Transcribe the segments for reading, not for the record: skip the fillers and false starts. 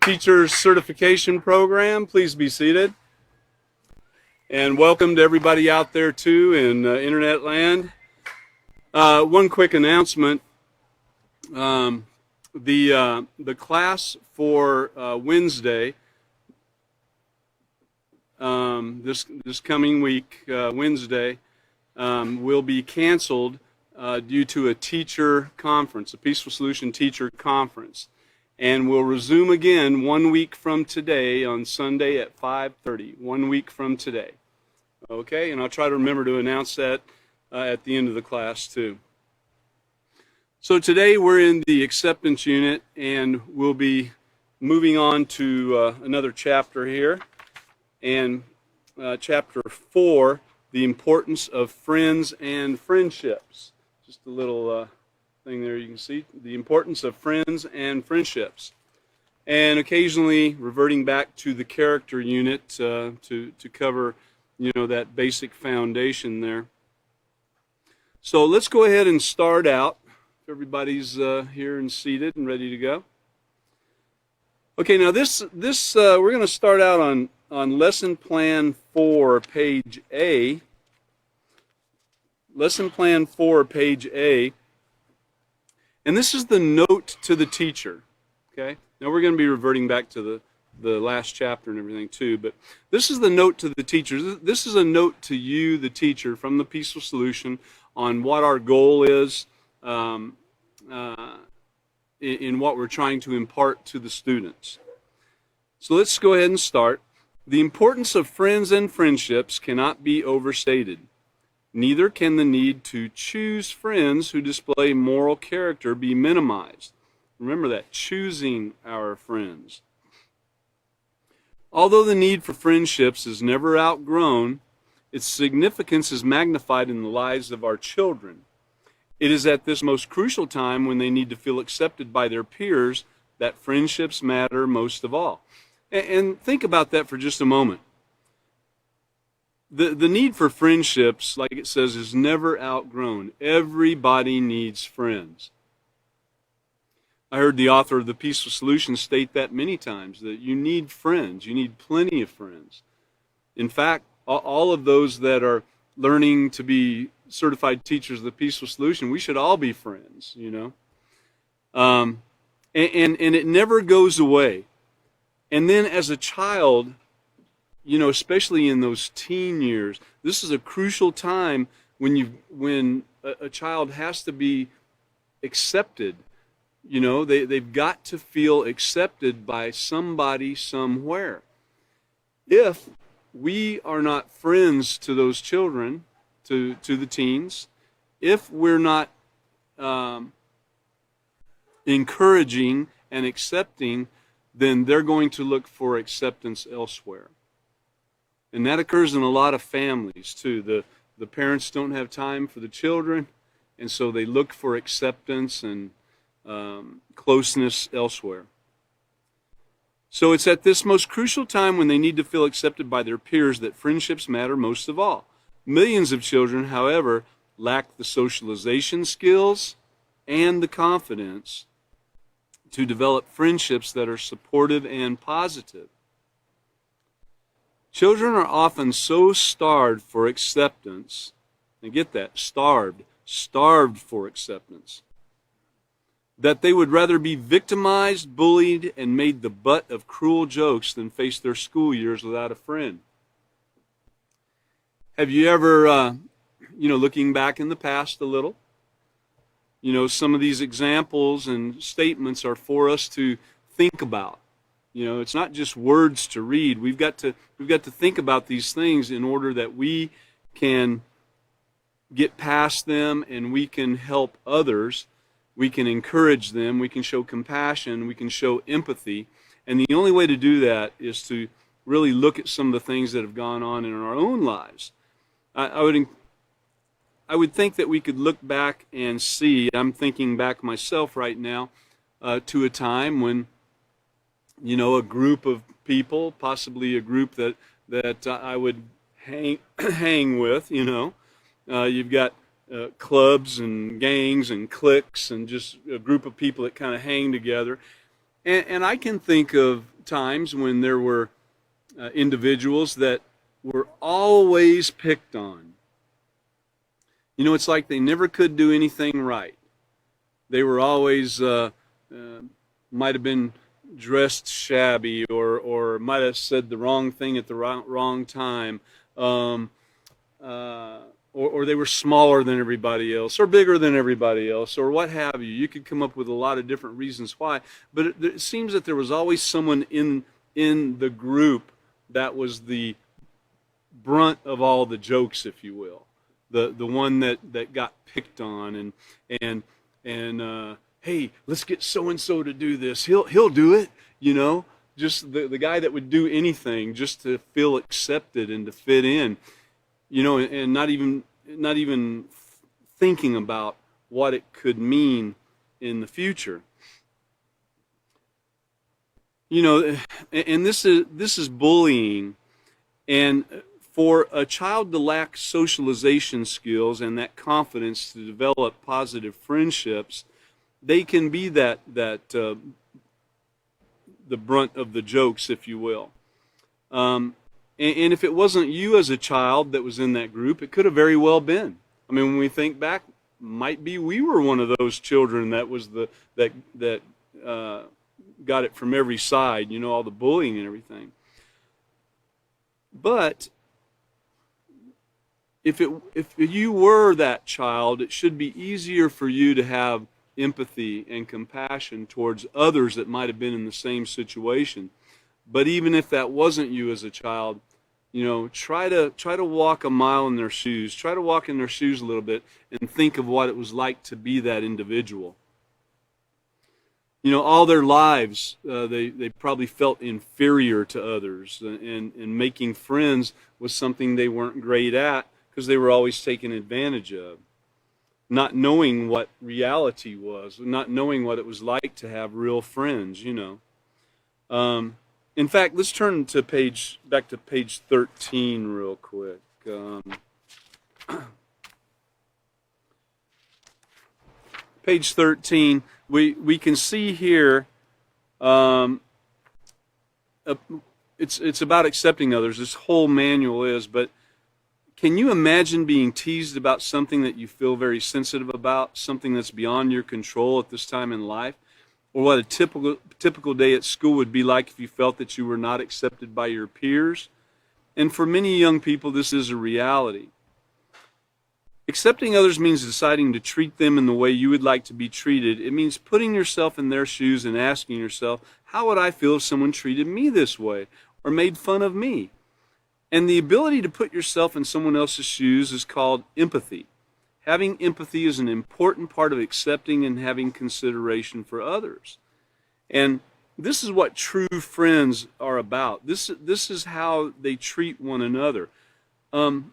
Teachers Certification Program. Please be seated. And welcome to everybody out there too in internet land. One quick announcement. The class for Wednesday, this coming week, Wednesday, will be canceled due to a teacher conference, a Peaceful Solution Teacher Conference. And we'll resume again 1 week from today on Sunday at 5:30, 1 week from today. Okay, and I'll try to remember to announce that at the end of the class too. So today we're in the acceptance unit, and we'll be moving on to another chapter here. And chapter 4, the importance of friends and friendships. Just a little thing there you can see, the importance of friends and friendships. And occasionally reverting back to the character unit to cover, that basic foundation there. So let's go ahead and start out. If everybody's here and seated and ready to go. Okay, now this we're going to start out on Lesson Plan 4, page A. Lesson Plan 4, page A. And this is the note to the teacher. Okay? Now we're going to be reverting back to the last chapter and everything too, but this is the note to the teacher. This is a note to you, the teacher, from the Peaceful Solution on what our goal is in what we're trying to impart to the students. So let's go ahead and start. The importance of friends and friendships cannot be overstated. Neither can the need to choose friends who display moral character be minimized. Remember that, choosing our friends. Although the need for friendships is never outgrown, its significance is magnified in the lives of our children. It is at this most crucial time, when they need to feel accepted by their peers, that friendships matter most of all. And think about that for just a moment. The need for friendships, like it says, is never outgrown. Everybody needs friends. I heard the author of The Peaceful Solution state that many times, that you need friends. You need plenty of friends. In fact, all of those that are learning to be certified teachers of the Peaceful Solution, we should all be friends, and it never goes away. And then as a child, especially in those teen years, this is a crucial time when a child has to be accepted. They've got to feel accepted by somebody somewhere. If we are not friends to those children, to the teens, if we're not encouraging and accepting, then they're going to look for acceptance elsewhere. And that occurs in a lot of families too. The parents don't have time for the children, and so they look for acceptance and closeness elsewhere. So it's at this most crucial time, when they need to feel accepted by their peers, that friendships matter most of all. Millions of children, however, lack the socialization skills and the confidence to develop friendships that are supportive and positive. Children are often so starved for acceptance, and get that, starved for acceptance, that they would rather be victimized, bullied, and made the butt of cruel jokes than face their school years without a friend. Have you ever, looking back in the past a little, some of these examples and statements are for us to think about. It's not just words to read. We've got to think about these things in order that we can get past them and we can help others. We can encourage them. We can show compassion. We can show empathy. And the only way to do that is to really look at some of the things that have gone on in our own lives. I would think that we could look back and see, I'm thinking back myself right now, to a time when, a group of people, possibly a group that I would hang with, you've got clubs and gangs and cliques and just a group of people that kind of hang together. And I can think of times when there were individuals that were always picked on. You know, it's like they never could do anything right. They were always, might have been dressed shabby, or might have said the wrong thing at the wrong time, or they were smaller than everybody else, or bigger than everybody else, or what have you. You could come up with a lot of different reasons why, but it seems that there was always someone in the group that was the brunt of all the jokes, if you will, the one that got picked on, and hey, let's get so and so to do this. He'll do it, you know. Just the guy that would do anything just to feel accepted and to fit in, you know, and not even thinking about what it could mean in the future. You know, and this is bullying, and for a child to lack socialization skills and that confidence to develop positive friendships, they can be the brunt of the jokes, if you will. And if it wasn't you as a child that was in that group, it could have very well been. I mean, when we think back, might be we were one of those children that was that got it from every side, you know, all the bullying and everything. But if you were that child, it should be easier for you to have empathy and compassion towards others that might have been in the same situation. But even if that wasn't you as a child, you know, try to walk a mile in their shoes. Try to walk in their shoes a little bit and think of what it was like to be that individual. You know, all their lives, they probably felt inferior to others, and making friends was something they weren't great at because they were always taken advantage of. Not knowing what reality was, not knowing what it was like to have real friends, you know. In fact, let's turn to back to page 13 real quick. Page 13, we can see here, it's about accepting others. This whole manual is, but can you imagine being teased about something that you feel very sensitive about, something that's beyond your control at this time in life? Or what a typical day at school would be like if you felt that you were not accepted by your peers? And for many young people, this is a reality. Accepting others means deciding to treat them in the way you would like to be treated. It means putting yourself in their shoes and asking yourself, how would I feel if someone treated me this way or made fun of me? And the ability to put yourself in someone else's shoes is called empathy. Having empathy is an important part of accepting and having consideration for others. And this is what true friends are about. This is how they treat one another. You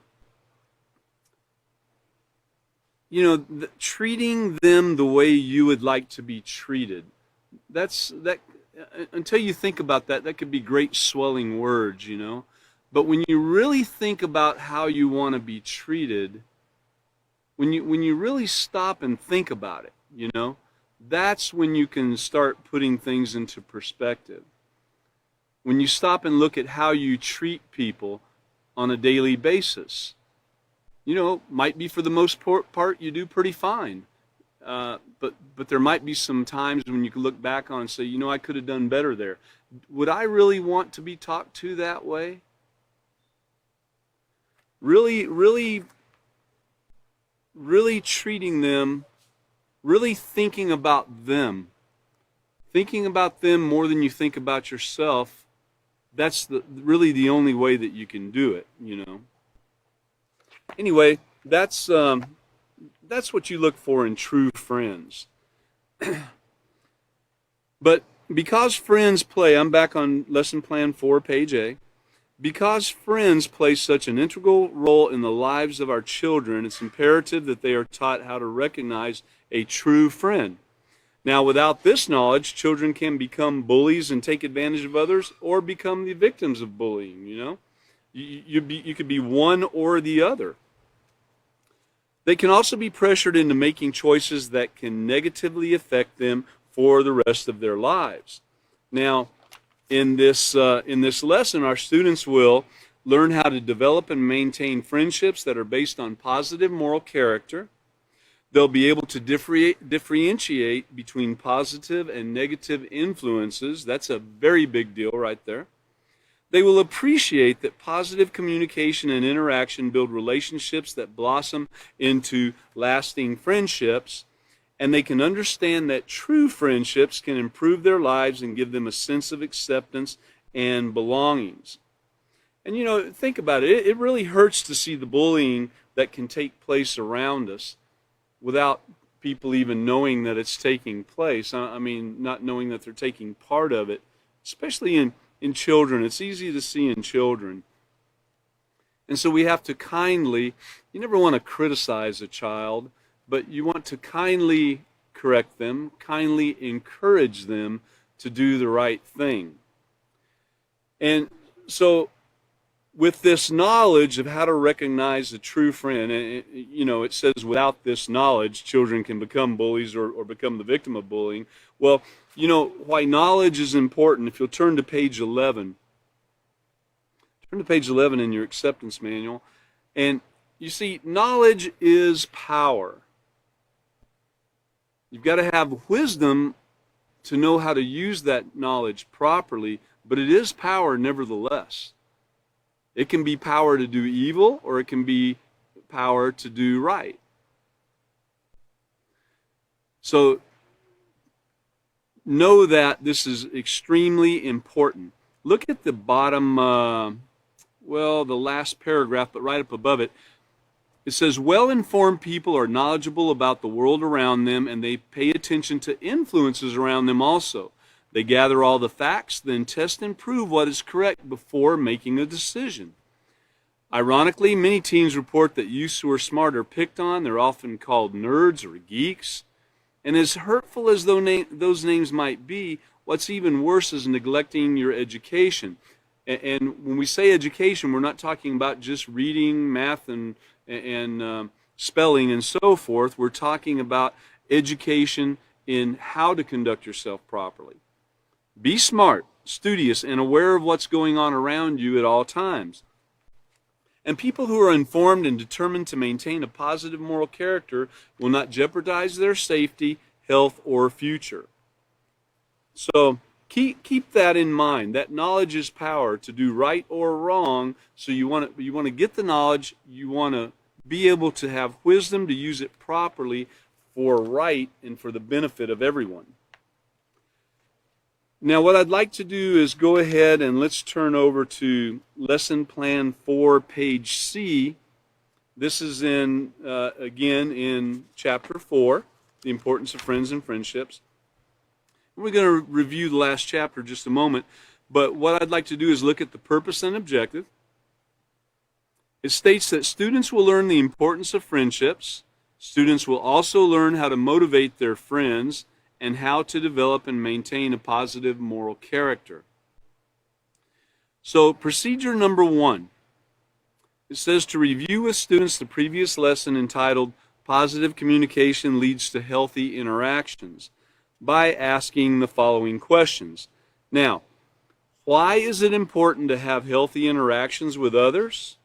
know, treating them the way you would like to be treated. That until you think about that, that could be great swelling words, you know. But when you really think about how you want to be treated, when you really stop and think about it, you know, that's when you can start putting things into perspective. When you stop and look at how you treat people on a daily basis, you know, might be for the most part you do pretty fine. But there might be some times when you can look back on and say, you know, I could have done better there. Would I really want to be talked to that way? Really treating them, really thinking about them more than you think about yourself. That's really the only way that you can do it, you know. Anyway, that's what you look for in true friends. But because friends play, I'm back on lesson plan 4, page A. Because friends play such an integral role in the lives of our children, it's imperative that they are taught how to recognize a true friend. Now, without this knowledge, children can become bullies and take advantage of others, or become the victims of bullying, you know. You could be one or the other. They can also be pressured into making choices that can negatively affect them for the rest of their lives. Now, In this lesson, our students will learn how to develop and maintain friendships that are based on positive moral character. They'll be able to differentiate between positive and negative influences. That's a very big deal right there. They will appreciate that positive communication and interaction build relationships that blossom into lasting friendships. And they can understand that true friendships can improve their lives and give them a sense of acceptance and belongings. And you know, think about it. It really hurts to see the bullying that can take place around us without people even knowing that it's taking place. I mean, not knowing that they're taking part of it, especially in children. It's easy to see in children. And so we have to kindly, you never want to criticize a child, but you want to kindly correct them, kindly encourage them to do the right thing. And so with this knowledge of how to recognize a true friend, and you know, it says without this knowledge, children can become bullies or become the victim of bullying. Well, you know, why knowledge is important, if you'll turn to page 11. Turn to page 11 in your acceptance manual. And you see, knowledge is power. You've got to have wisdom to know how to use that knowledge properly, but it is power nevertheless. It can be power to do evil, or it can be power to do right. So know that this is extremely important. Look at the bottom, well, the last paragraph, but right up above it. It says, well-informed people are knowledgeable about the world around them, and they pay attention to influences around them also. They gather all the facts, then test and prove what is correct before making a decision. Ironically, many teens report that youths who are smart are picked on. They're often called nerds or geeks. And as hurtful as those names might be, what's even worse is neglecting your education. And when we say education, we're not talking about just reading, math, and spelling and so forth. We're talking about education in how to conduct yourself properly. Be smart, studious, and aware of what's going on around you at all times. And people who are informed and determined to maintain a positive moral character will not jeopardize their safety, health, or future. So keep that in mind. That knowledge is power to do right or wrong. So you want to get the knowledge. You want to be able to have wisdom to use it properly for right and for the benefit of everyone. Now, what I'd like to do is go ahead and let's turn over to Lesson Plan 4, page C. This is again in Chapter 4, The Importance of Friends and Friendships. We're going to review the last chapter in just a moment, but what I'd like to do is look at the purpose and objective. It states that students will learn the importance of friendships. Students will also learn how to motivate their friends and how to develop and maintain a positive moral character. So, procedure number 1. It says to review with students the previous lesson entitled Positive Communication Leads to Healthy Interactions by asking the following questions. Now, why is it important to have healthy interactions with others?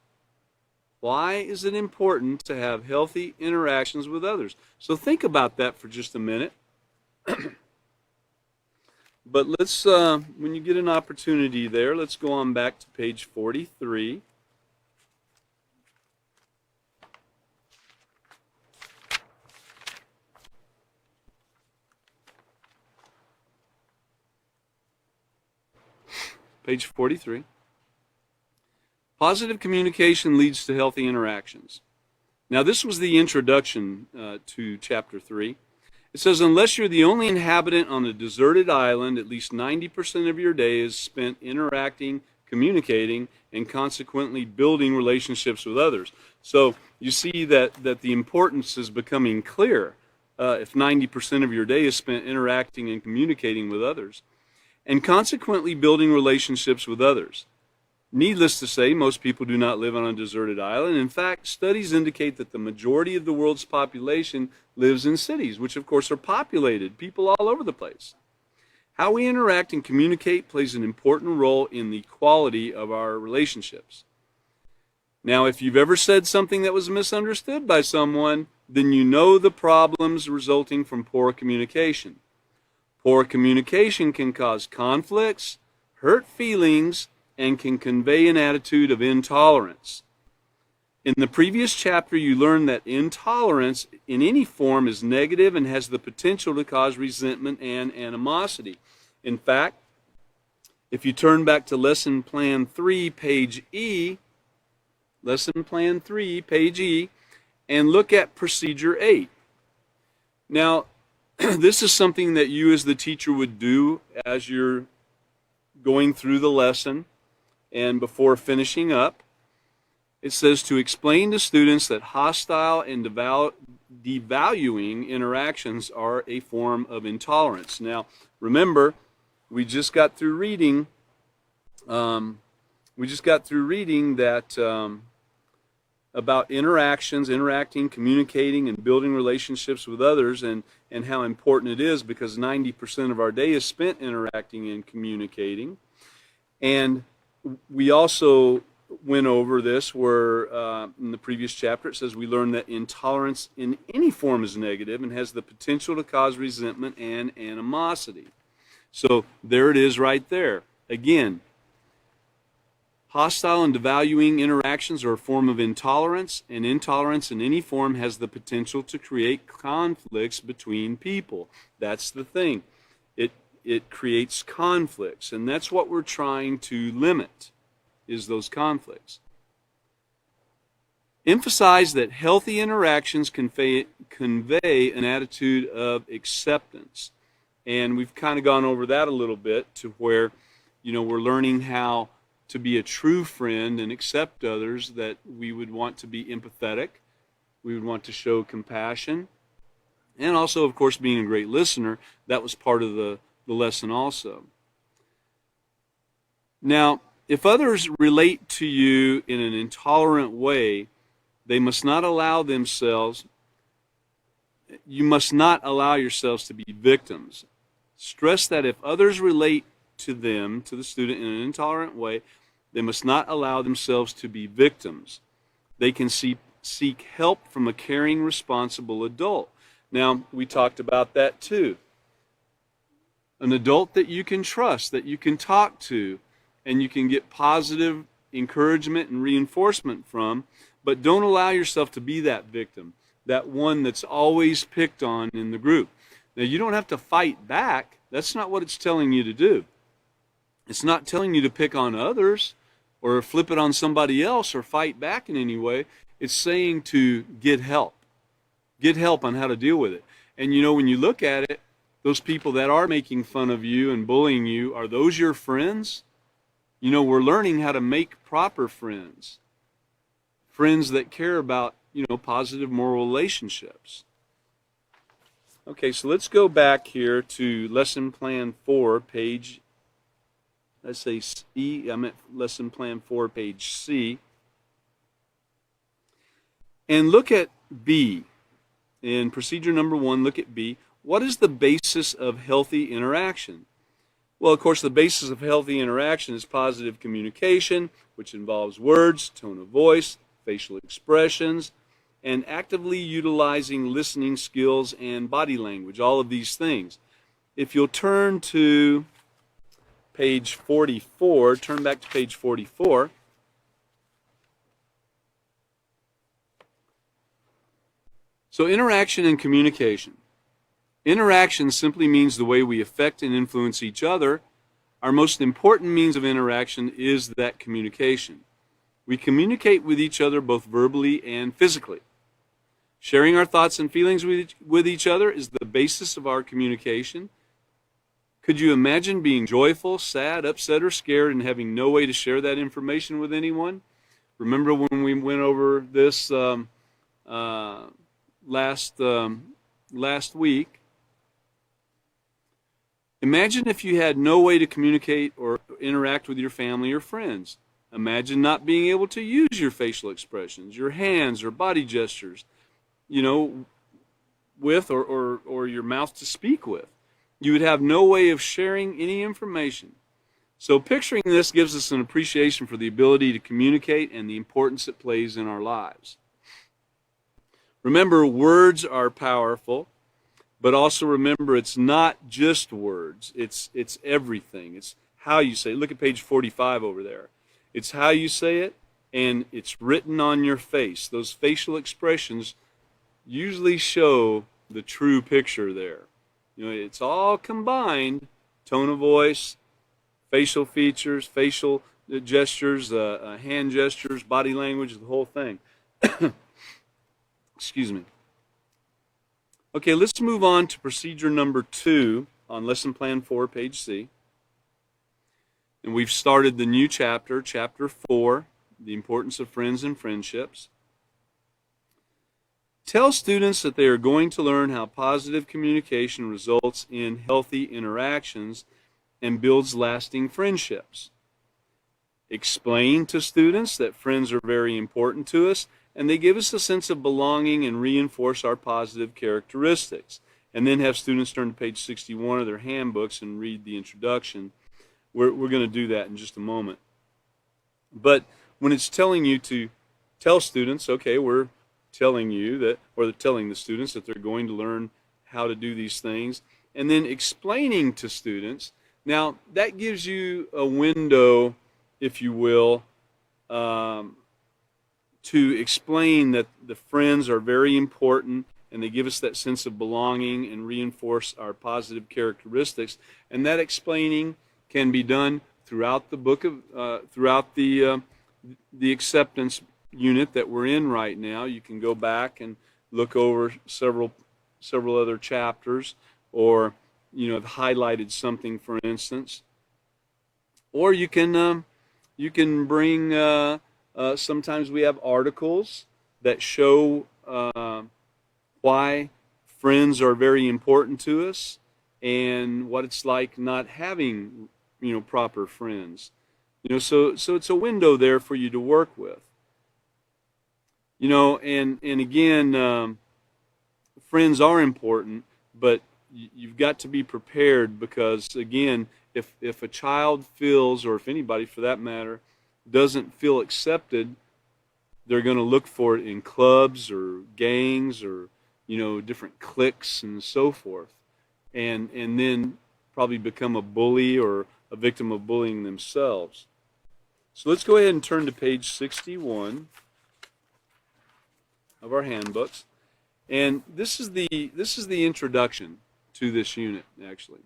Why is it important to have healthy interactions with others? So think about that for just a minute. But let's, when you get an opportunity there, let's go on back to page 43. Page 43. Positive communication leads to healthy interactions. Now, this was the introduction to Chapter 3. It says, unless you're the only inhabitant on a deserted island, at least 90% of your day is spent interacting, communicating, and consequently building relationships with others. So you see that the importance is becoming clear if 90% of your day is spent interacting and communicating with others, and consequently building relationships with others. Needless to say, most people do not live on a deserted island. In fact, studies indicate that the majority of the world's population lives in cities, which of course are populated, people all over the place. How we interact and communicate plays an important role in the quality of our relationships. Now, if you've ever said something that was misunderstood by someone, then you know the problems resulting from poor communication. Poor communication can cause conflicts, hurt feelings, and can convey an attitude of intolerance. In the previous chapter, you learned that intolerance in any form is negative and has the potential to cause resentment and animosity. In fact, if you turn back to Lesson Plan 3, page E, Lesson Plan 3, page E, and look at Procedure 8. Now, this is something that you as the teacher would do as you're going through the lesson and before finishing up. It says to explain to students that hostile and devaluing interactions are a form of intolerance. Now, remember, we just got through reading. That about interacting, communicating, and building relationships with others, and how important it is, because 90% of our day is spent interacting and communicating. And we also went over this where in the previous chapter it says we learned that intolerance in any form is negative and has the potential to cause resentment and animosity. So there it is right there. Again, hostile and devaluing interactions are a form of intolerance, and intolerance in any form has the potential to create conflicts between people. That's the thing. It creates conflicts, and that's what we're trying to limit, is those conflicts. Emphasize that healthy interactions convey an attitude of acceptance. And we've kind of gone over that a little bit, to where, we're learning how to be a true friend and accept others, that we would want to be empathetic, we would want to show compassion, and also, of course, being a great listener. That was part of the lesson also. Now, if others relate to you in an intolerant way, you must not allow yourselves to be victims. Stress that if others relate to the student, in an intolerant way, they must not allow themselves to be victims. They can seek help from a caring, responsible adult. Now, we talked about that too. An adult that you can trust, that you can talk to, and you can get positive encouragement and reinforcement from, but don't allow yourself to be that victim, that one that's always picked on in the group. Now, you don't have to fight back. That's not what it's telling you to do. It's not telling you to pick on others or flip it on somebody else or fight back in any way. It's saying to get help. Get help on how to deal with it. And when you look at it, those people that are making fun of you and bullying you, are those your friends? We're learning how to make proper friends. Friends that care about, positive moral relationships. Okay, so let's go back here to Lesson Plan 4, page, let's say E, I meant Lesson Plan 4, page C. And look at B. In procedure number 1, look at B. What is the basis of healthy interaction? Well, of course, the basis of healthy interaction is positive communication, which involves words, tone of voice, facial expressions, and actively utilizing listening skills and body language, all of these things. If you'll turn to page 44, turn back to page 44. So interaction and communication. Interaction simply means the way we affect and influence each other. Our most important means of interaction is that communication. We communicate with each other both verbally and physically. Sharing our thoughts and feelings with each other is the basis of our communication. Could you imagine being joyful, sad, upset, or scared and having no way to share that information with anyone? Remember when we went over this last week? Imagine if you had no way to communicate or interact with your family or friends. Imagine not being able to use your facial expressions, your hands or body gestures, with or your mouth to speak with. you would have no way of sharing any information. So picturing this gives us an appreciation for the ability to communicate and the importance it plays in our lives. Remember, words are powerful, but also remember it's not just words. It's everything. It's how you say it. Look at page 45 over there. It's how you say it, and it's written on your face. Those facial expressions usually show the true picture there. You know, it's all combined: tone of voice, facial features, facial gestures, hand gestures, body language, the whole thing. Excuse me. Okay, let's move on to procedure number 2 on lesson plan 4, page C. And we've started the new chapter, chapter 4, the importance of friends and friendships. Tell students that they are going to learn how positive communication results in healthy interactions and builds lasting friendships. Explain to students that friends are very important to us and they give us a sense of belonging and reinforce our positive characteristics. And then have students turn to page 61 of their handbooks and read the introduction. We're going to do that in just a moment. But when it's telling you to tell students, okay, we're telling you that, or they're telling the students that they're going to learn how to do these things, and then explaining to students. Now, that gives you a window, if you will, to explain that the friends are very important and they give us that sense of belonging and reinforce our positive characteristics. And that explaining can be done throughout the book of, throughout the acceptance unit that we're in right now. You can go back and look over several other chapters, or have highlighted something, for instance. Or you can bring. Sometimes we have articles that show why friends are very important to us and what it's like not having proper friends. So it's a window there for you to work with. And again, friends are important, but you've got to be prepared, because again, if a child feels, or if anybody for that matter, doesn't feel accepted, they're going to look for it in clubs or gangs or different cliques and so forth, and then probably become a bully or a victim of bullying themselves. So let's go ahead and turn to page 61 of our handbooks, and this is the introduction to this unit, actually.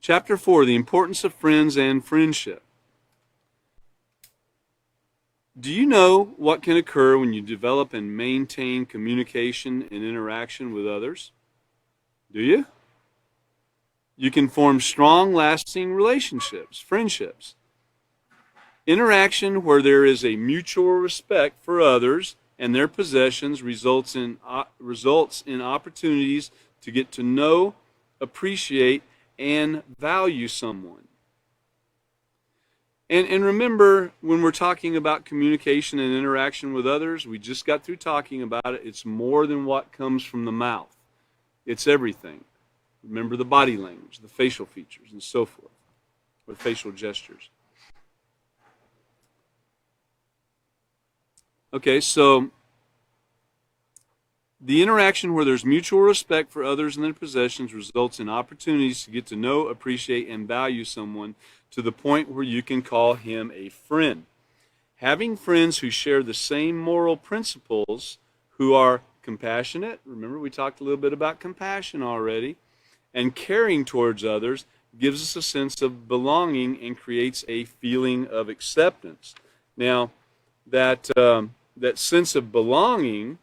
Chapter 4, the importance of friends and friendship. Do you know what can occur when you develop and maintain communication and interaction with others? Do you? You can form strong, lasting relationships, friendships. Interaction where there is a mutual respect for others and their possessions results in opportunities to get to know, appreciate, and value someone. And remember, when we're talking about communication and interaction with others, we just got through talking about it. It's more than what comes from the mouth. It's everything. Remember the body language, the facial features, and so forth, or facial gestures. Okay, so the interaction where there's mutual respect for others and their possessions results in opportunities to get to know, appreciate, and value someone to the point where you can call him a friend. Having friends who share the same moral principles, who are compassionate, remember we talked a little bit about compassion already, and caring towards others gives us a sense of belonging and creates a feeling of acceptance. Now, that sense of belonging,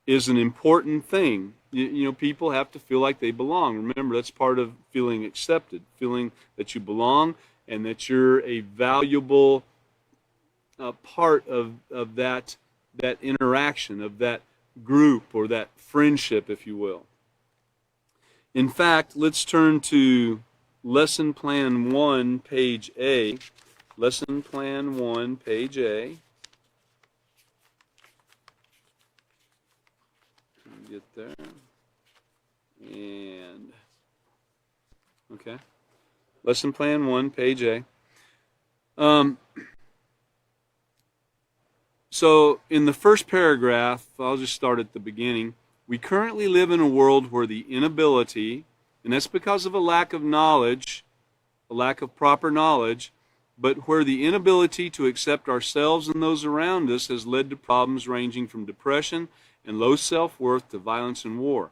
is an important thing. People have to feel like they belong. Remember, that's part of feeling accepted, feeling that you belong and that you're a valuable part of that interaction, of that group or that friendship, if you will. In fact, let's turn to Lesson Plan 1, page A. Lesson Plan 1, page A. get there. And, okay. Lesson plan 1, page A. So in the first paragraph, I'll just start at the beginning. We currently live in a world where the inability, and that's because of a lack of knowledge, a lack of proper knowledge, but where the inability to accept ourselves and those around us has led to problems ranging from depression and low self-worth to violence and war.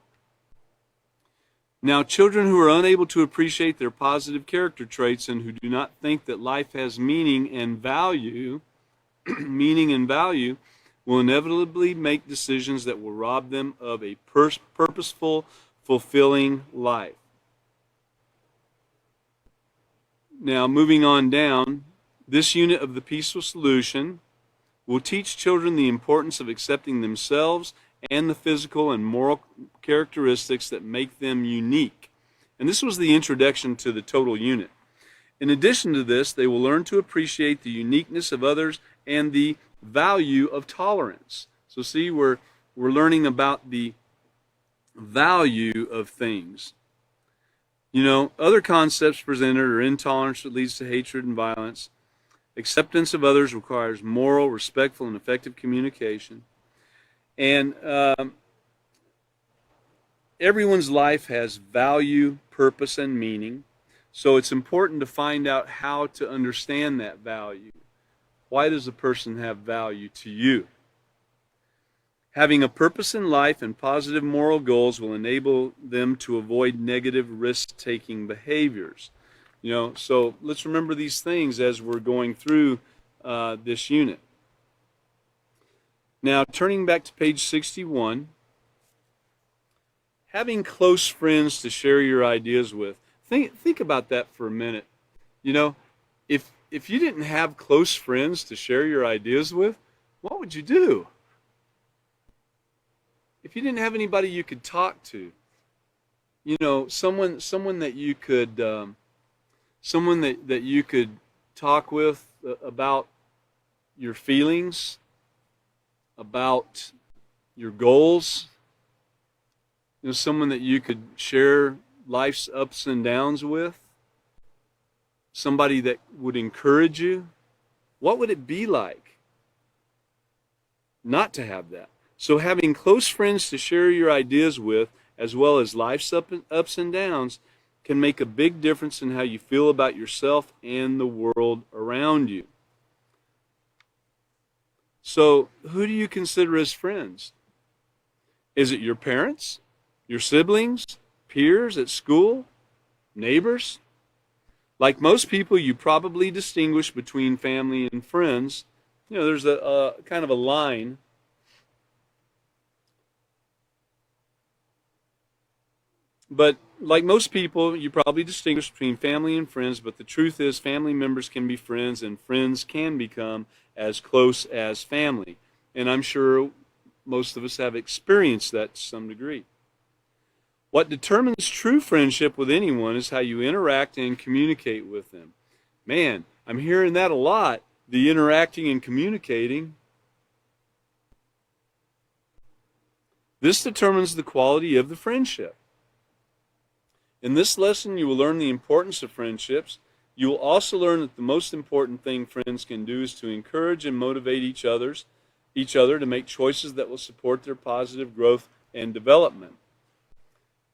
Now, children who are unable to appreciate their positive character traits and who do not think that life has meaning and value, will inevitably make decisions that will rob them of a purposeful, fulfilling life. Now, moving on down, this unit of the Peaceful Solution will teach children the importance of accepting themselves and the physical and moral characteristics that make them unique. And this was the introduction to the total unit. In addition to this, they will learn to appreciate the uniqueness of others and the value of tolerance. So see, we're learning about the value of things. You know, other concepts presented are intolerance that leads to hatred and violence. Acceptance of others requires moral, respectful, and effective communication. And everyone's life has value, purpose, and meaning. So it's important to find out how to understand that value. Why does a person have value to you? Having a purpose in life and positive moral goals will enable them to avoid negative risk-taking behaviors. You know, so let's remember these things as we're going through this unit. Now, turning back to page 61, having close friends to share your ideas with. Think about that for a minute. You know, if you didn't have close friends to share your ideas with, what would you do? If you didn't have anybody you could talk to, you know, someone that you could that you could talk with about your feelings, about your goals, you know, someone that you could share life's ups and downs with, somebody that would encourage you. What would it be like not to have that? So having close friends to share your ideas with, as well as life's ups and downs, can make a big difference in how you feel about yourself and the world around you. So who do you consider as friends? Is it your parents, your siblings, peers at school, neighbors? Like most people, you probably distinguish between family and friends. You know, there's a kind of a line. But like most people, you probably distinguish between family and friends, but the truth is family members can be friends and friends can become as close as family. And I'm sure most of us have experienced that to some degree. What determines true friendship with anyone is how you interact and communicate with them. Man, I'm hearing that a lot, the interacting and communicating. This determines the quality of the friendship. In this lesson, you will learn the importance of friendships. You will also learn that the most important thing friends can do is to encourage and motivate each other to make choices that will support their positive growth and development.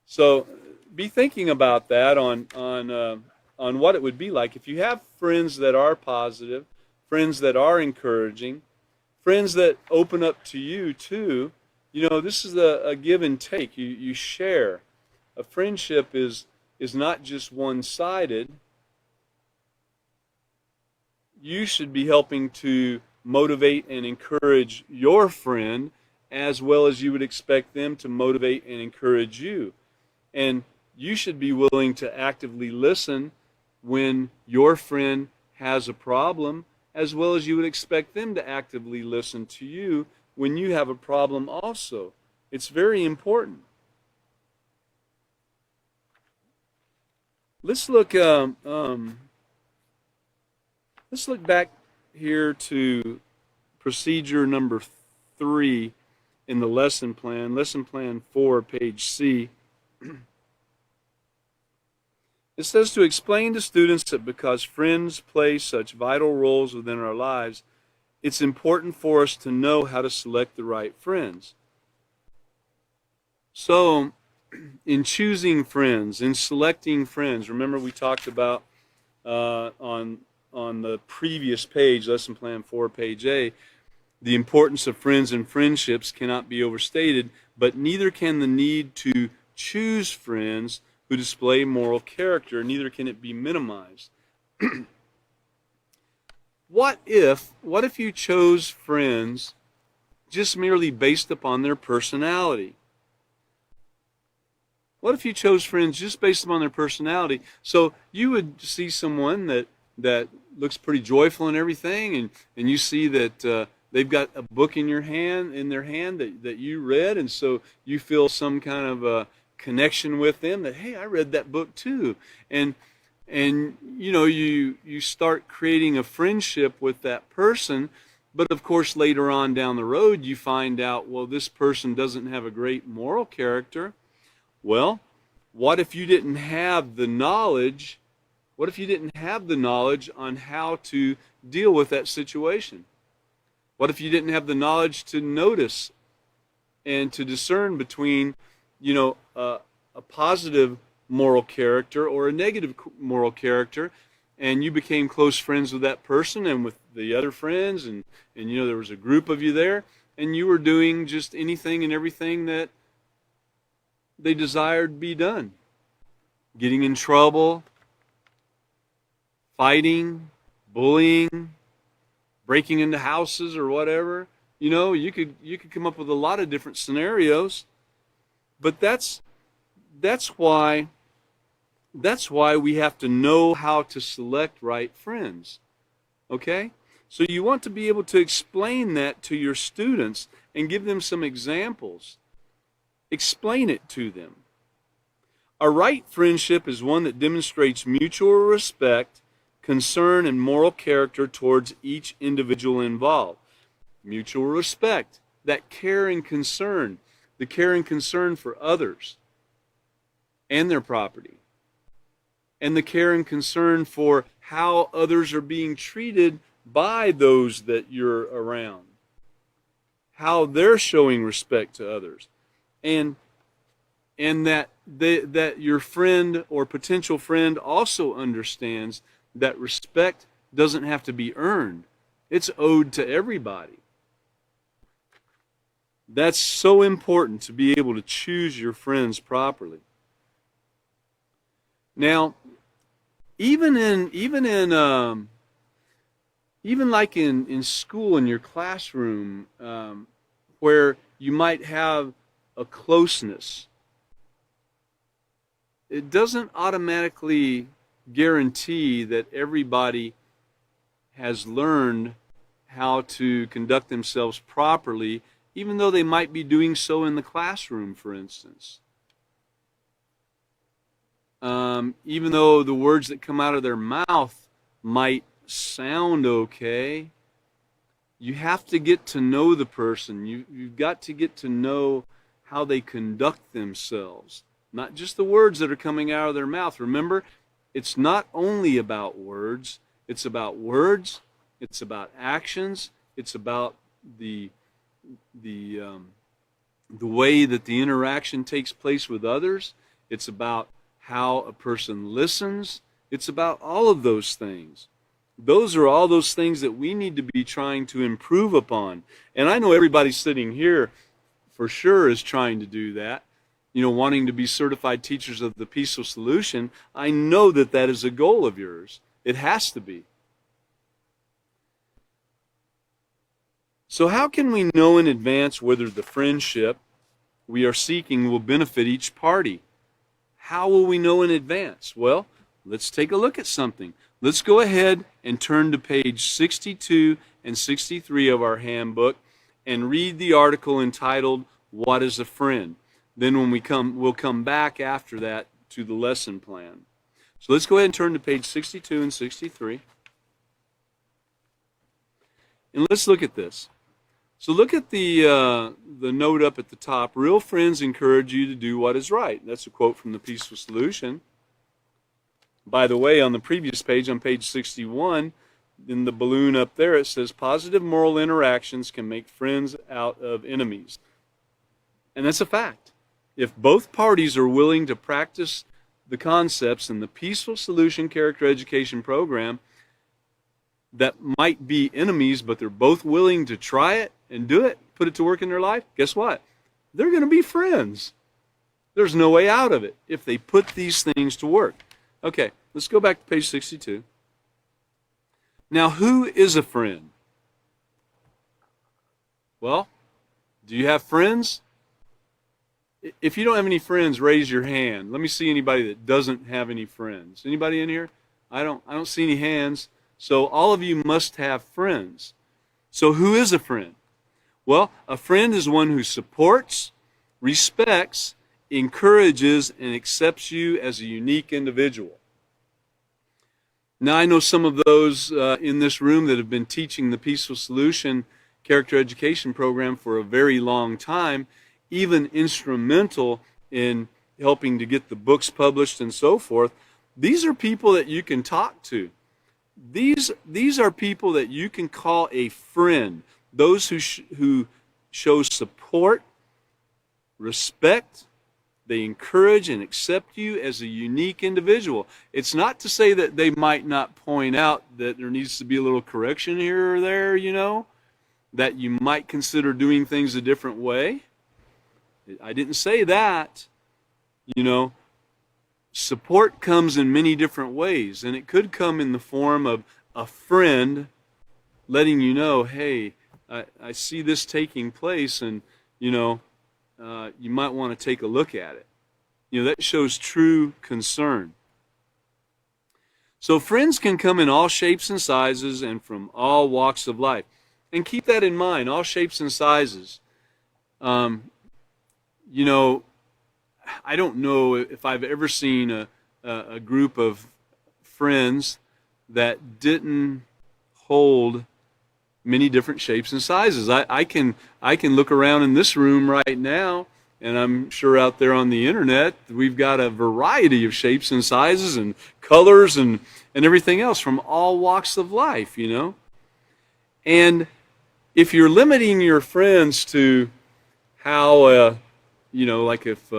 So be thinking about that on what it would be like if you have friends that are positive, friends that are encouraging, friends that open up to you too. You know, this is a give and take. You share. A friendship is not just one-sided. You should be helping to motivate and encourage your friend as well as you would expect them to motivate and encourage you. And you should be willing to actively listen when your friend has a problem, as well as you would expect them to actively listen to you when you have a problem also. It's very important. Let's look back here to procedure number 3 in the lesson plan 4, page C. It says to explain to students that because friends play such vital roles within our lives, it's important for us to know how to select the right friends. So, in choosing friends, in selecting friends, remember we talked about on the previous page, lesson plan 4, page A, the importance of friends and friendships cannot be overstated, but neither can the need to choose friends who display moral character, neither can it be minimized. What if you chose friends just merely based upon their personality? What if you chose friends just based upon their personality? So you would see someone that looks pretty joyful and everything, and you see that they've got a book in their hand that you read, and so you feel some kind of a connection with them that, hey, I read that book too. And you know, you start creating a friendship with that person, but of course later on down the road you find out, well, this person doesn't have a great moral character. Well, what if you didn't have the knowledge? What if you didn't have the knowledge on how to deal with that situation? What if you didn't have the knowledge to notice and to discern between, you know, a positive moral character or a negative moral character, and you became close friends with that person and with the other friends, and you know, there was a group of you there, and you were doing just anything and everything that they desired be done. Getting in trouble, fighting, bullying, breaking into houses or whatever. You know, you could come up with a lot of different scenarios. But that's why we have to know how to select right friends. Okay? So you want to be able to explain that to your students and give them some examples. Explain it to them. A right friendship is one that demonstrates mutual respect, concern, and moral character towards each individual involved. Mutual respect, that care and concern, the care and concern for others and their property, and the care and concern for how others are being treated by those that you're around, how they're showing respect to others. And that your friend or potential friend also understands that respect doesn't have to be earned. It's owed to everybody. That's so important, to be able to choose your friends properly. Now, even like in school, in your classroom, where you might have a closeness, it doesn't automatically guarantee that everybody has learned how to conduct themselves properly, even though they might be doing so in the classroom, for instance. Even though the words that come out of their mouth might sound okay, you have to get to know the person. You've got to get to know how they conduct themselves, not just the words that are coming out of their mouth. Remember, it's not only about words. It's about words. It's about actions. It's about the way that the interaction takes place with others. It's about how a person listens. It's about all of those things. Those are all those things that we need to be trying to improve upon. And I know everybody sitting here for sure is trying to do that. You know, wanting to be certified teachers of the Peaceful Solution. I know that that is a goal of yours. It has to be. So how can we know in advance whether the friendship we are seeking will benefit each party? How will we know in advance? Well, let's take a look at something. Let's go ahead and turn to page 62 and 63 of our handbook and read the article entitled, "What is a Friend?" Then when we'll come back after that to the lesson plan. So let's go ahead and turn to page 62 and 63. And let's look at this. So look at the note up at the top. Real friends encourage you to do what is right. That's a quote from the Peaceful Solution. By the way, on the previous page, on page 61, in the balloon up there, it says positive moral interactions can make friends out of enemies. And that's a fact. If both parties are willing to practice the concepts in the Peaceful Solution Character Education Program that might be enemies, but they're both willing to try it and do it, put it to work in their life, guess what? They're going to be friends. There's no way out of it if they put these things to work. Okay, let's go back to page 62. Now, who is a friend? Well, do you have friends? If you don't have any friends, raise your hand. Let me see anybody that doesn't have any friends. Anybody in here? I don't see any hands. So all of you must have friends. So who is a friend? Well, a friend is one who supports, respects, encourages, and accepts you as a unique individual. Now, I know some of those in this room that have been teaching the Peaceful Solution Character Education Program for a very long time, even instrumental in helping to get the books published and so forth. These are people that you can talk to. These are people that you can call a friend. Those who show support, respect, they encourage and accept you as a unique individual. It's not to say that they might not point out that there needs to be a little correction here or there, that you might consider doing things a different way. I didn't say that. Support comes in many different ways, and it could come in the form of a friend letting you know, hey, I see this taking place, and you might want to take a look at it. That shows true concern. So friends can come in all shapes and sizes and from all walks of life. And keep that in mind, all shapes and sizes. I don't know if I've ever seen a group of friends that didn't hold many different shapes and sizes. I can look around in this room right now, and I'm sure out there on the internet, we've got a variety of shapes and sizes and colors and everything else from all walks of life, And if you're limiting your friends to how, like if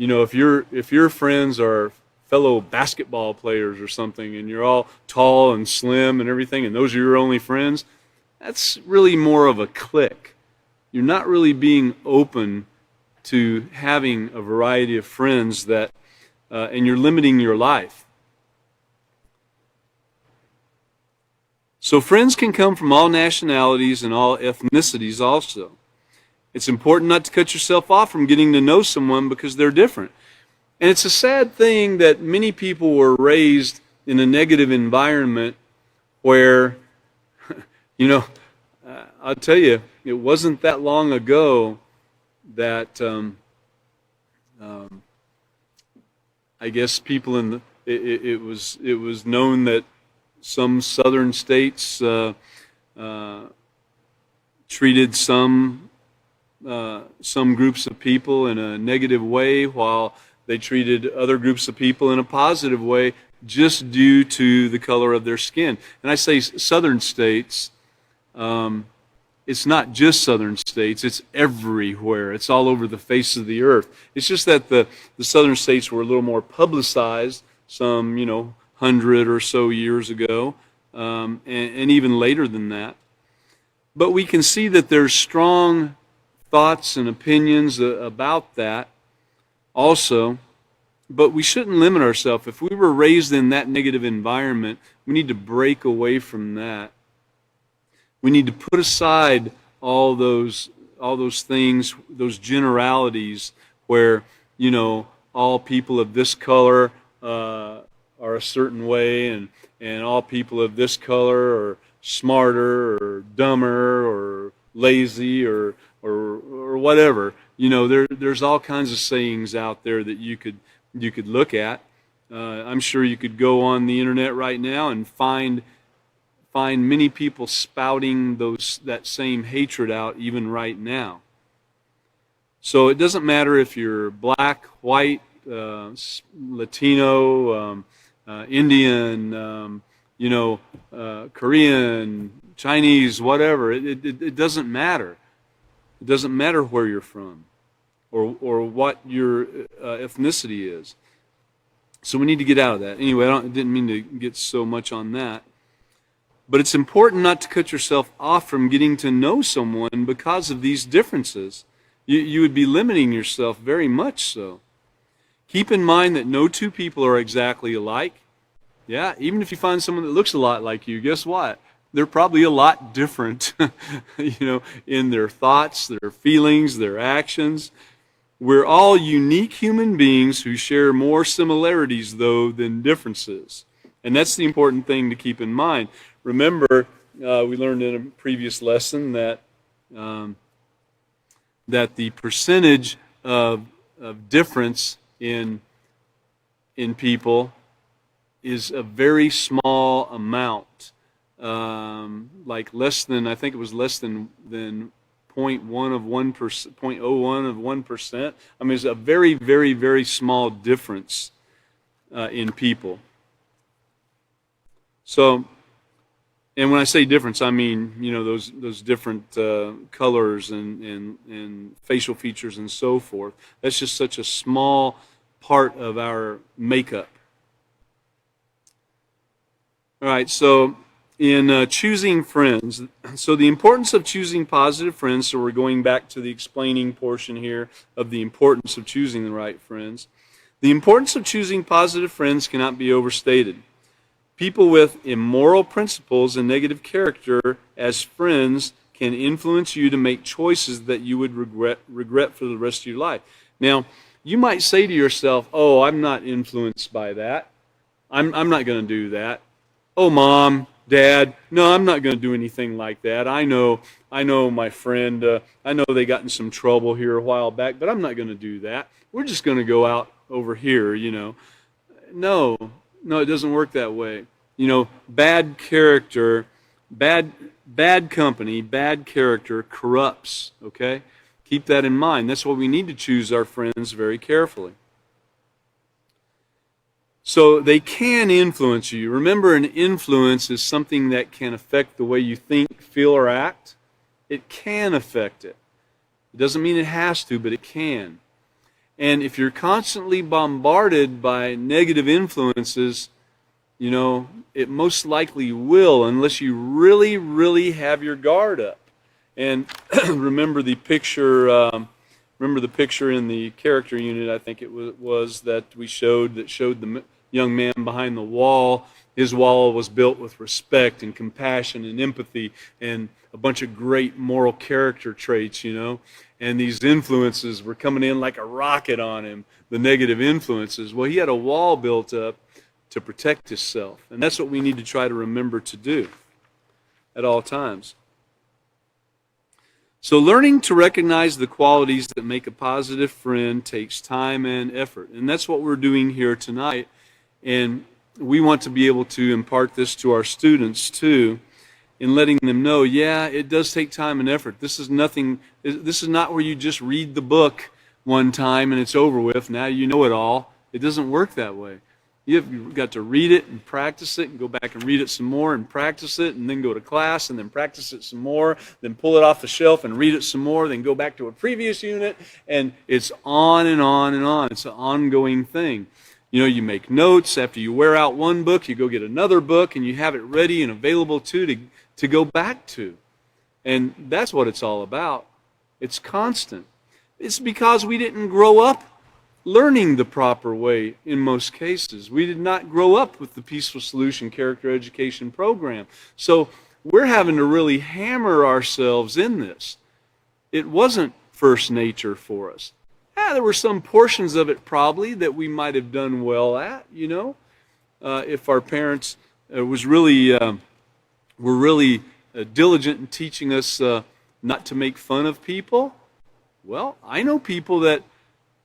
if your friends are fellow basketball players or something, and you're all tall and slim and everything, and those are your only friends, that's really more of a clique. You're not really being open to having a variety of friends that, and you're limiting your life. So friends can come from all nationalities and all ethnicities also. It's important not to cut yourself off from getting to know someone because they're different. And it's a sad thing that many people were raised in a negative environment where, I'll tell you, it wasn't that long ago that I guess people it was known that some southern states treated some groups of people in a negative way, while they treated other groups of people in a positive way just due to the color of their skin. And I say southern states, it's not just southern states, it's everywhere. It's all over the face of the earth. It's just that the southern states were a little more publicized some, 100 or so years ago, and even later than that. But we can see that there's strong thoughts and opinions about that also, but we shouldn't limit ourselves. If we were raised in that negative environment, we need to break away from that. We need to put aside all those things, those generalities where, all people of this color are a certain way, and all people of this color are smarter or dumber or lazy or whatever. There's all kinds of sayings out there that you could look at. I'm sure you could go on the internet right now and find find many people spouting that same hatred out even right now. So it doesn't matter if you're black, white, Latino, Indian, Korean, Chinese, whatever. It doesn't matter. It doesn't matter where you're from or what your ethnicity is. So we need to get out of that. Anyway, I didn't mean to get so much on that. But it's important not to cut yourself off from getting to know someone because of these differences. You would be limiting yourself very much so. Keep in mind that no two people are exactly alike. Yeah, even if you find someone that looks a lot like you, guess what? They're probably a lot different, in their thoughts, their feelings, their actions. We're all unique human beings who share more similarities, though, than differences. And that's the important thing to keep in mind. Remember, we learned in a previous lesson that the percentage of difference in people is a very small amount, like less than, I think it was less than 0.1 of 1%, 0.01 of 1%. I mean, it's a very, very, very small difference in people. So, and when I say difference, I mean, those different colors and facial features and so forth. That's just such a small part of our makeup. All right, so in choosing friends, so the importance of choosing positive friends, so we're going back to the explaining portion here of the importance of choosing the right friends. The importance of choosing positive friends cannot be overstated. People with immoral principles and negative character as friends can influence you to make choices that you would regret for the rest of your life. Now, you might say to yourself, oh, I'm not influenced by that. I'm not going to do that. Oh, Mom, Dad, no, I'm not going to do anything like that. I know my friend, I know they got in some trouble here a while back, but I'm not going to do that. We're just going to go out over here, No, it doesn't work that way. Bad character, bad company, bad character corrupts, okay? Keep that in mind. That's why we need to choose our friends very carefully. So they can influence you. Remember, an influence is something that can affect the way you think, feel, or act. It can affect it. It doesn't mean it has to, but it can. And if you're constantly bombarded by negative influences, it most likely will, unless you really, really have your guard up. And remember the picture in the character unit, I think it was that we showed the young man behind the wall. His wall was built with respect and compassion and empathy and a bunch of great moral character traits, And these influences were coming in like a rocket on him, the negative influences. Well, he had a wall built up to protect himself. And that's what we need to try to remember to do at all times. So learning to recognize the qualities that make a positive friend takes time and effort. And that's what we're doing here tonight. And we want to be able to impart this to our students too, in letting them know, yeah, it does take time and effort. This is not where you just read the book one time and it's over with. Now you know it all. It doesn't work that way. You've got to read it and practice it and go back and read it some more and practice it and then go to class and then practice it some more, then pull it off the shelf and read it some more, then go back to a previous unit, and it's on and on and on. It's an ongoing thing. You make notes. After you wear out one book, you go get another book and you have it ready and available to go back to. And that's what it's all about. It's constant. It's because we didn't grow up learning the proper way in most cases. We did not grow up with the Peaceful Solution Character Education Program. So we're having to really hammer ourselves in this. It wasn't first nature for us. There were some portions of it probably that we might have done well at, if our parents were really diligent in teaching us not to make fun of people. Well, I know people that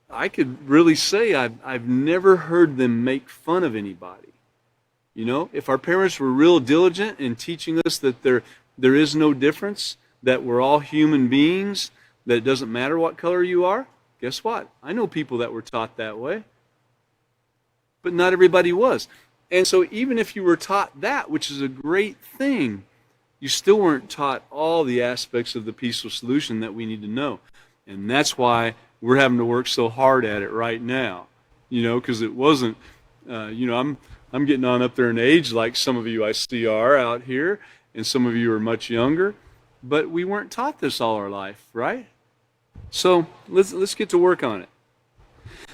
I could really say I've never heard them make fun of anybody. You know, if our parents were real diligent in teaching us that there is no difference, that we're all human beings, that it doesn't matter what color you are, guess what? I know people that were taught that way. But not everybody was. And so even if you were taught that, which is a great thing, you still weren't taught all the aspects of the peaceful solution that we need to know. And that's why we're having to work so hard at it right now. You know, because it wasn't, you know, I'm getting on up there in age like some of you I see are out here, and some of you are much younger, but we weren't taught this all our life, right? So let's get to work on it.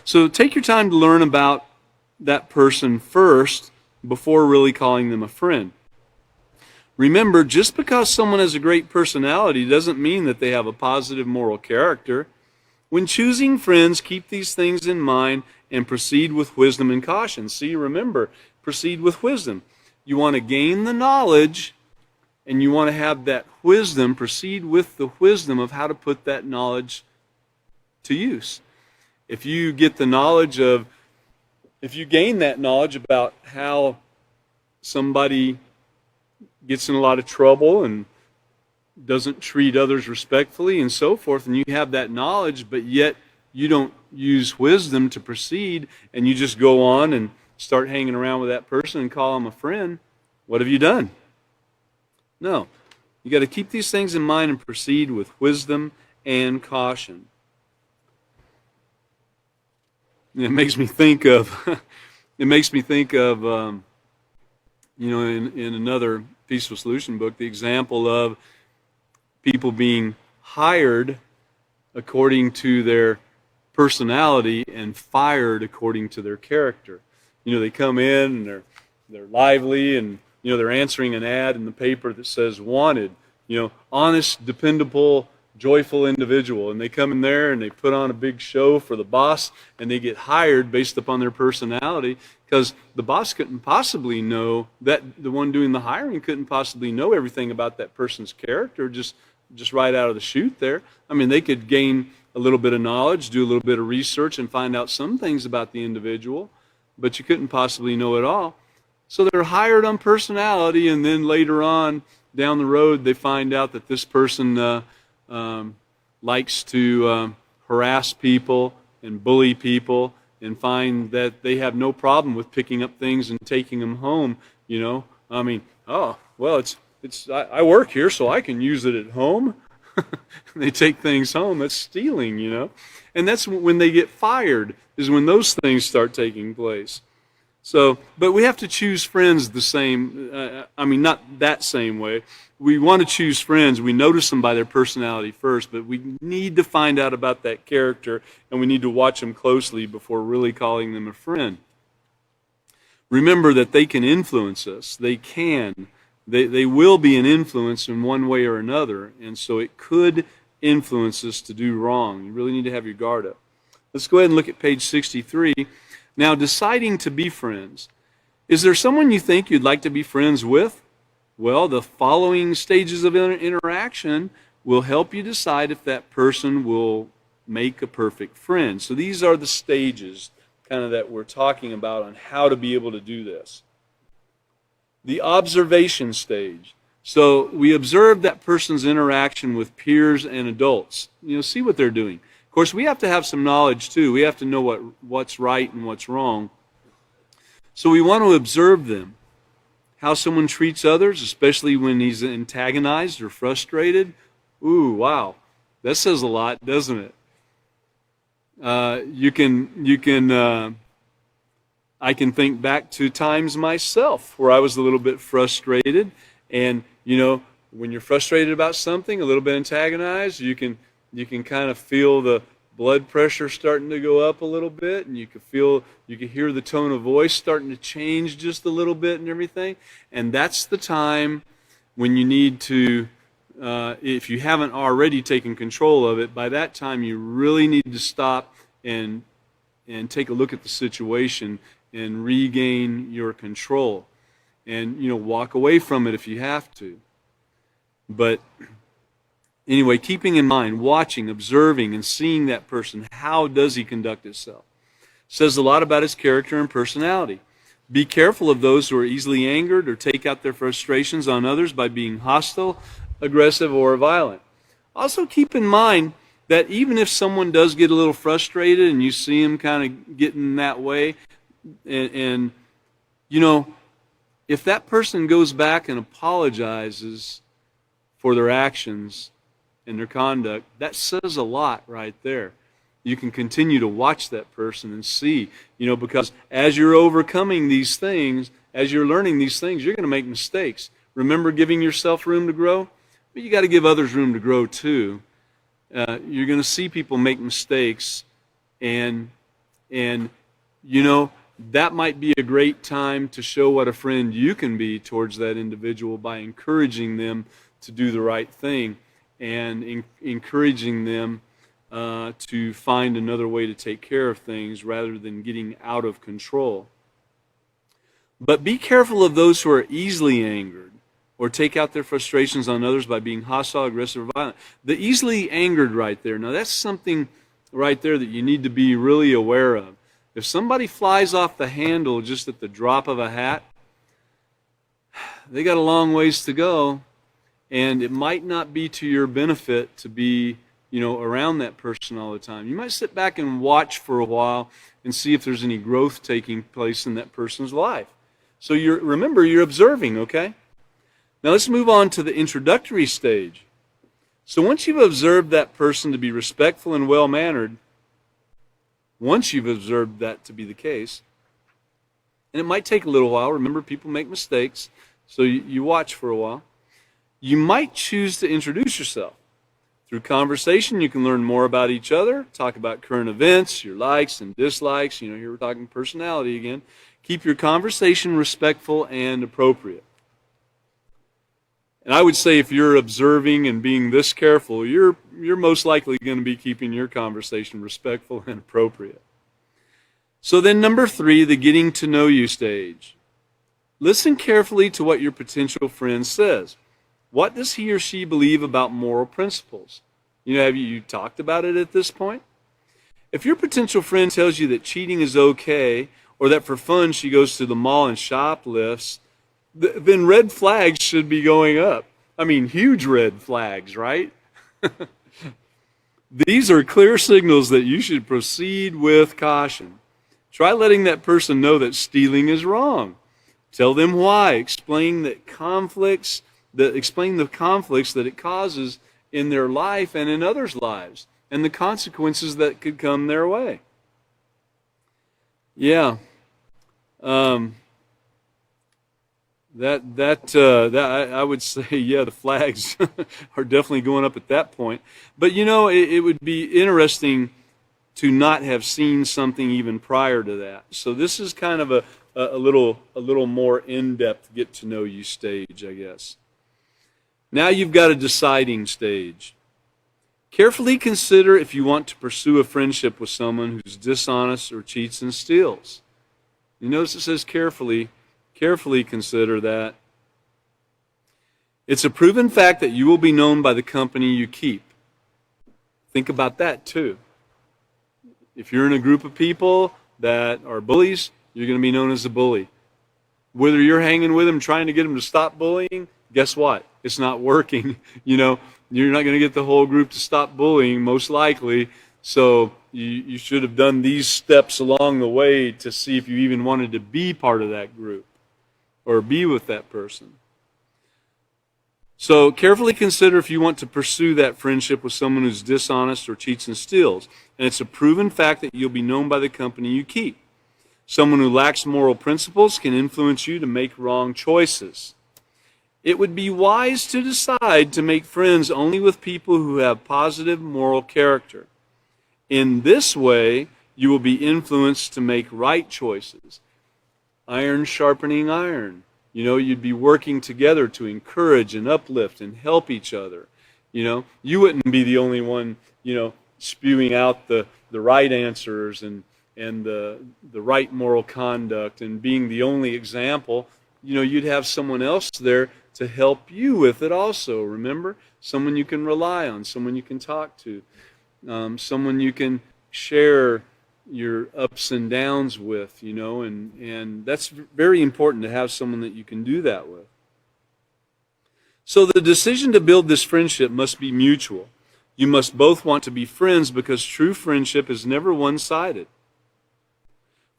So take your time to learn about that person first before really calling them a friend. Remember, just because someone has a great personality doesn't mean that they have a positive moral character. When choosing friends, keep these things in mind and proceed with wisdom and caution. See, remember, proceed with wisdom. You want to gain the knowledge, and you want to have that wisdom, proceed with the wisdom of how to put that knowledge to use. If you get the knowledge of, if you gain that knowledge about how somebody gets in a lot of trouble and doesn't treat others respectfully and so forth, and you have that knowledge, but yet you don't use wisdom to proceed, and you just go on and start hanging around with that person and call them a friend, what have you done? No. You got to keep these things in mind and proceed with wisdom and caution. It makes me think of, you know, in another Peaceful Solution book, the example of people being hired according to their personality and fired according to their character. You know, they come in and they're lively, and you know, they're answering an ad in the paper that says wanted, you know, honest, dependable, joyful individual, and they come in there and they put on a big show for the boss, and they get hired based upon their personality, because the boss couldn't possibly know, that the one doing the hiring couldn't possibly know everything about that person's character just right out of the chute there. I mean, they could gain a little bit of knowledge, do a little bit of research, and find out some things about the individual, but you couldn't possibly know it all. So they're hired on personality, and then later on down the road they find out that this person likes to harass people and bully people, and find that they have no problem with picking up things and taking them home. You know, I mean, oh well, I work here, so I can use it at home. They take things home. That's stealing, you know, and that's when they get fired, is when those things start taking place. So, but we have to choose friends the same, I mean, not that same way. We want to choose friends. We notice them by their personality first, but we need to find out about that character, and we need to watch them closely before really calling them a friend. Remember that they can influence us. They can. They will be an influence in one way or another, and so it could influence us to do wrong. You really need to have your guard up. Let's go ahead and look at page 63. Now, deciding to be friends. Is there someone you think you'd like to be friends with? Well, the following stages of interaction will help you decide if that person will make a perfect friend. So these are the stages kind of that we're talking about on how to be able to do this. The observation stage. So we observe that person's interaction with peers and adults. You know, see what they're doing. Of course, we have to have some knowledge too. We have to know what's right and what's wrong. So we want to observe them. How someone treats others, especially when he's antagonized or frustrated. Ooh, wow. That says a lot, doesn't it? I can think back to times myself where I was a little bit frustrated, and you know, when you're frustrated about something, a little bit antagonized, you can kind of feel the blood pressure starting to go up a little bit, and you can hear the tone of voice starting to change just a little bit and everything. And that's the time when you need to, if you haven't already taken control of it, by that time you really need to stop and take a look at the situation and regain your control. And, you know, walk away from it if you have to. But anyway, keeping in mind, watching, observing, and seeing that person, how does he conduct himself? Says a lot about his character and personality. Be careful of those who are easily angered or take out their frustrations on others by being hostile, aggressive, or violent. Also keep in mind that even if someone does get a little frustrated and you see them kind of getting that way, and you know, if that person goes back and apologizes for their actions and their conduct, that says a lot right there. You can continue to watch that person and see, because as you're overcoming these things, as you're learning these things, you're going to make mistakes. Remember giving yourself room to grow? But you got to give others room to grow too. You're going to see people make mistakes, and that might be a great time to show what a friend you can be towards that individual by encouraging them to do the right thing and encouraging them to find another way to take care of things rather than getting out of control. But be careful of those who are easily angered or take out their frustrations on others by being hostile, aggressive, or violent. The easily angered right there, now that's something right there that you need to be really aware of. If somebody flies off the handle just at the drop of a hat, they got a long ways to go, and it might not be to your benefit to be around that person all the time. You might sit back and watch for a while and see if there's any growth taking place in that person's life. So remember, you're observing, okay? Now let's move on to the introductory stage. So once you've observed that person to be respectful and well-mannered, once you've observed that to be the case, and it might take a little while, remember people make mistakes, so you watch for a while, you might choose to introduce yourself. Through conversation, you can learn more about each other, talk about current events, your likes and dislikes. Here we're talking personality again. Keep your conversation respectful and appropriate. And I would say if you're observing and being this careful, you're most likely going to be keeping your conversation respectful and appropriate. So then number 3, the getting to know you stage. Listen carefully to what your potential friend says. What does he or she believe about moral principles? Have you talked about it at this point? If your potential friend tells you that cheating is okay, or that for fun she goes to the mall and shoplifts, then red flags should be going up. I mean, huge red flags, right? These are clear signals that you should proceed with caution. Try letting that person know that stealing is wrong. Tell them why. Explain the conflicts that it causes in their life and in others' lives, and the consequences that could come their way. Yeah. I would say, the flags are definitely going up at that point. But it would be interesting to not have seen something even prior to that. So this is kind of a little more in-depth get to know you stage, I guess. Now you've got a deciding stage. Carefully consider if you want to pursue a friendship with someone who's dishonest or cheats and steals. You notice it says carefully consider that. It's a proven fact that you will be known by the company you keep. Think about that too. If you're in a group of people that are bullies, you're going to be known as a bully. Whether you're hanging with them trying to get them to stop bullying, guess what? It's not working. You're not going to get the whole group to stop bullying, most likely. So you should have done these steps along the way to see if you even wanted to be part of that group or be with that person. So carefully consider if you want to pursue that friendship with someone who's dishonest or cheats and steals. And it's a proven fact that you'll be known by the company you keep. Someone who lacks moral principles can influence you to make wrong choices. It would be wise to decide to make friends only with people who have positive moral character. In this way, you will be influenced to make right choices. Iron sharpening iron. You'd be working together to encourage and uplift and help each other. You wouldn't be the only one, spewing out the right answers and the right moral conduct and being the only example. You'd have someone else there to help you with it also, remember? Someone you can rely on, someone you can talk to, someone you can share your ups and downs with, and that's very important to have someone that you can do that with. So the decision to build this friendship must be mutual. You must both want to be friends because true friendship is never one-sided.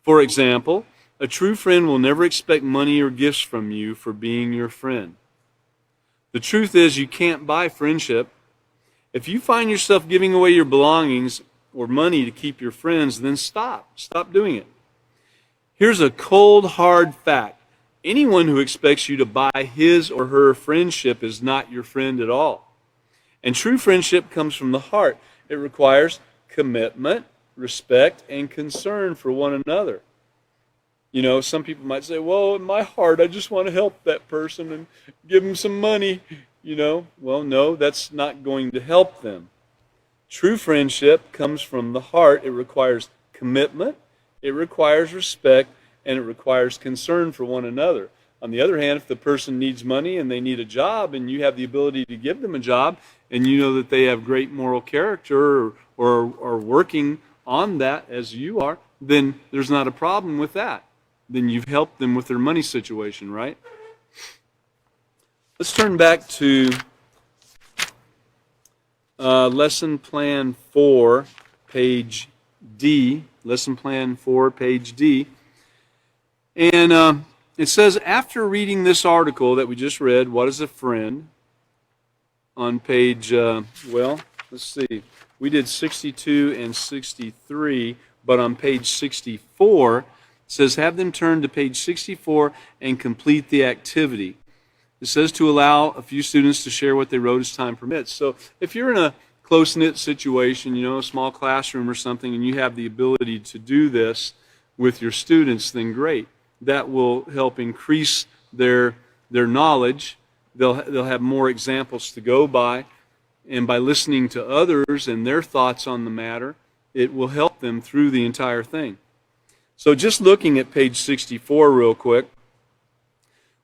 For example, a true friend will never expect money or gifts from you for being your friend. The truth is you can't buy friendship. If you find yourself giving away your belongings or money to keep your friends, then stop. Stop doing it. Here's a cold, hard fact. Anyone who expects you to buy his or her friendship is not your friend at all. And true friendship comes from the heart. It requires commitment, respect, and concern for one another. Some people might say, well, in my heart, I just want to help that person and give them some money. Well, no, that's not going to help them. True friendship comes from the heart. It requires commitment, it requires respect, and it requires concern for one another. On the other hand, if the person needs money and they need a job and you have the ability to give them a job and you know that they have great moral character or are working on that as you are, then there's not a problem with that. Then you've helped them with their money situation, right? Let's turn back to Lesson Plan 4, page D. Lesson Plan 4, page D. And it says, after reading this article that we just read, What is a Friend? On page, let's see. We did 62 and 63, but on page 64, it says, have them turn to page 64 and complete the activity. It says to allow a few students to share what they wrote as time permits. So if you're in a close-knit situation, a small classroom or something, and you have the ability to do this with your students, then great. That will help increase their knowledge. They'll have more examples to go by. And by listening to others and their thoughts on the matter, it will help them through the entire thing. So just looking at page 64 real quick.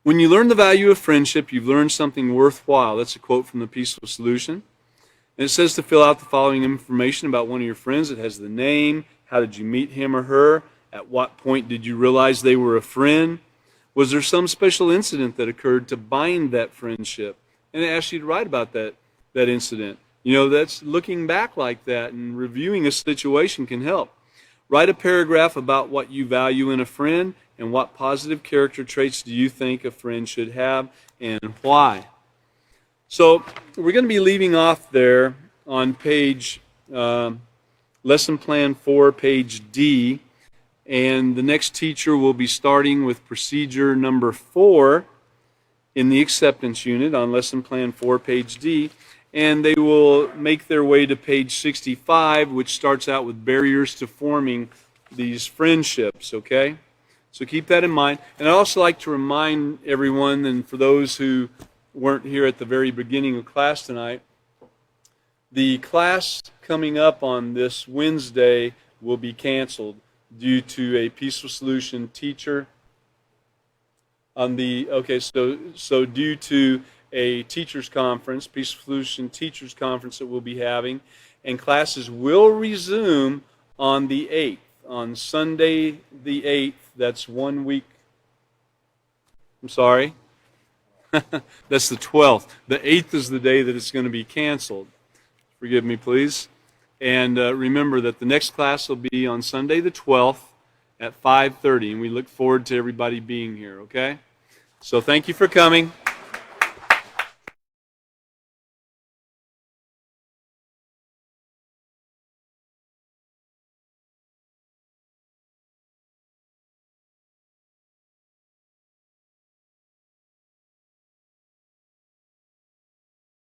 When you learn the value of friendship, you've learned something worthwhile. That's a quote from the Peaceful Solution. And it says to fill out the following information about one of your friends. It has the name, how did you meet him or her, at what point did you realize they were a friend, was there some special incident that occurred to bind that friendship? And it asks you to write about that incident. That's looking back like that and reviewing a situation can help. Write a paragraph about what you value in a friend and what positive character traits do you think a friend should have and why. So we're going to be leaving off there on page, Lesson Plan 4, page D, and the next teacher will be starting with procedure number 4 in the acceptance unit on Lesson Plan 4, page D, and they will make their way to page 65, which starts out with barriers to forming these friendships, okay? So keep that in mind. And I'd also like to remind everyone, and for those who weren't here at the very beginning of class tonight, the class coming up on this Wednesday will be canceled due to a Peaceful Solution teacher so due to a teachers conference, Peaceful Solution teachers conference that we'll be having, and classes will resume on the 8th, on Sunday the 8th. That's 1 week. I'm sorry. That's the 12th. The 8th is the day that it's going to be canceled. Forgive me, please. And remember that the next class will be on Sunday the 12th at 5:30, and we look forward to everybody being here, okay? So thank you for coming.